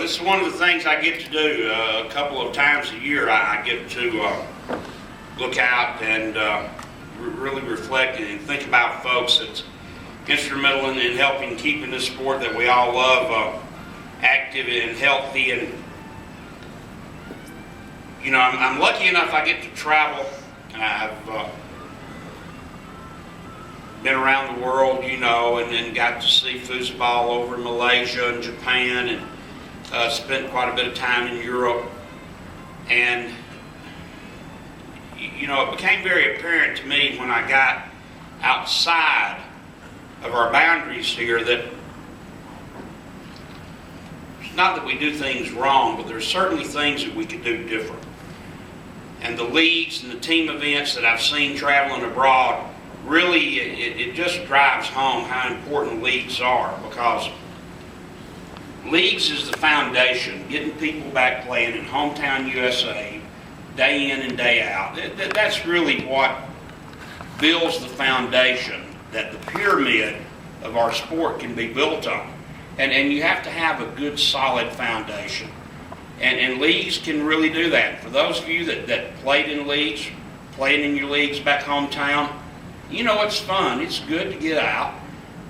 this is one of the things I get to do a couple of times a year. I get to look out and really reflect and think about folks that's instrumental in helping keeping this sport that we all love active and healthy. And you know, I'm lucky enough I get to travel. I've been around the world, you know, and then got to see foosball over in Malaysia and Japan, and spent quite a bit of time in Europe. And you know, it became very apparent to me when I got outside of our boundaries here that it's not that we do things wrong, but there's certainly things that we could do different. And the leagues and the team events that I've seen traveling abroad, really, it just drives home how important leagues are, because leagues is the foundation, getting people back playing in hometown USA, day in and day out. That's really what builds the foundation that the pyramid of our sport can be built on. And you have to have a good, solid foundation. And leagues can really do that. For those of you that played in leagues, playing in your leagues back hometown, you know it's fun. It's good to get out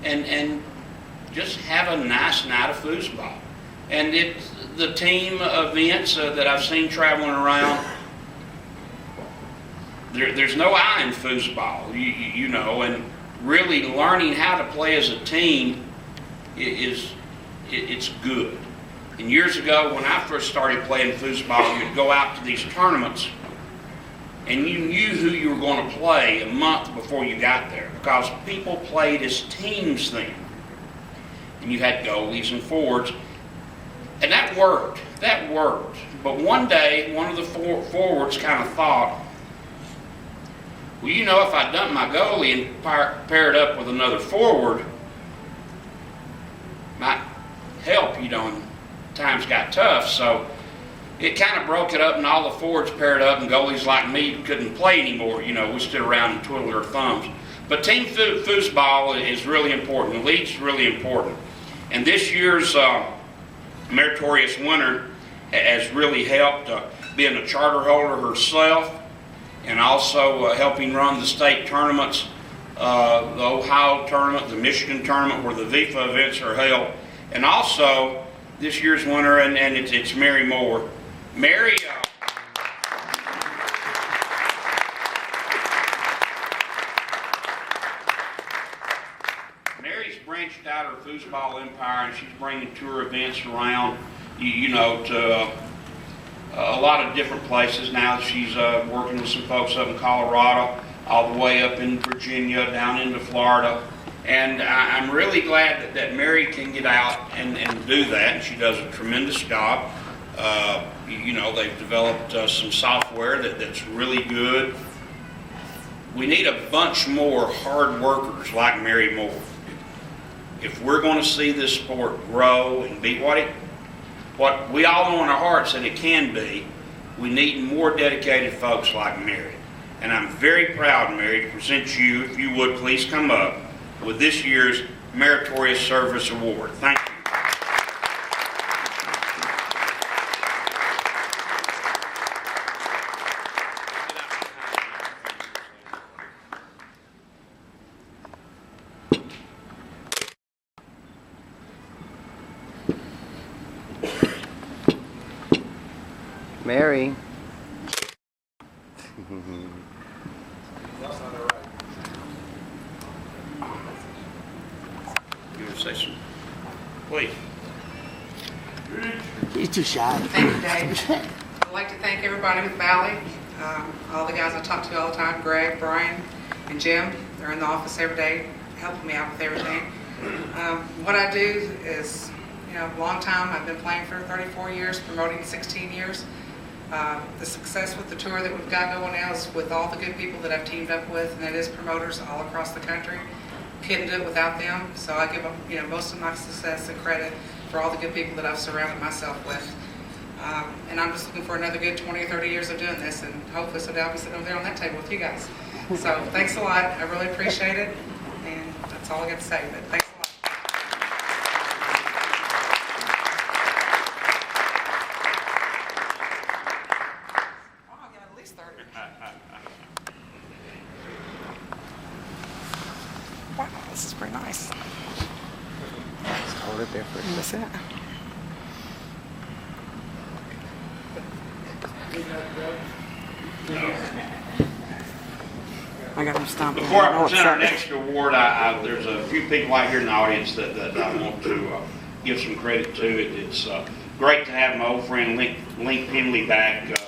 and just have a nice night of foosball. And the team events that I've seen traveling around, there's no I in foosball, you know, and really learning how to play as a team it's good. And years ago, when I first started playing foosball, you'd go out to these tournaments, and you knew who you were going to play a month before you got there, because people played as teams then. And you had goalies and forwards, and that worked. That worked. But one day, one of the forwards kind of thought, well, you know, if I dump my goalie and pair it up with another forward, might help, you know, and times got tough. So it kind of broke it up, and all the forwards paired up, and goalies like me couldn't play anymore. You know, we stood around and twiddled our thumbs. But team foosball is really important. The league's really important. And this year's Meritorious winner has really helped, being a charter holder herself, and also helping run the state tournaments, the Ohio tournament, the Michigan tournament, where the VIFA events are held. And also, this year's winner, and it's Mary Moore. Mary, Mary's branched out her foosball empire, and she's bringing tour events around, you know, to a lot of different places. Now she's working with some folks up in Colorado, all the way up in Virginia, down into Florida. And I'm really glad that Mary can get out and do that. And she does a tremendous job. You know, they've developed some software that's really good. We need a bunch more hard workers like Mary Moore. If we're going to see this sport grow and be what we all know in our hearts that it can be, we need more dedicated folks like Mary. And I'm very proud, Mary, to present you, if you would please come up, with this year's Meritorious Service Award. Thank you. Mary. Please. He's too shy. Thank you, Dave. I'd like to thank everybody with Valley, all the guys I talk to all the time, Greg, Brian, and Jim. They're in the office every day helping me out with everything. What I do is, you know, a long time. I've been playing for 34 years, promoting 16 years. The success with the tour that we've got going now is with all the good people that I've teamed up with, and that is promoters all across the country. Couldn't do it without them, so I give them, you know, most of my success and credit for all the good people that I've surrounded myself with. And I'm just looking for another good 20 or 30 years of doing this, and hopefully someday I'll be sitting over there on that table with you guys. So thanks a lot. I really appreciate it, and that's all I got to say. But thanks a lot. This is pretty nice. It's totally different. That's it. I got them stomped. Before I present our next award, there's a few people out here in the audience that I want to give some credit to. It's great to have my old friend Link Penley back.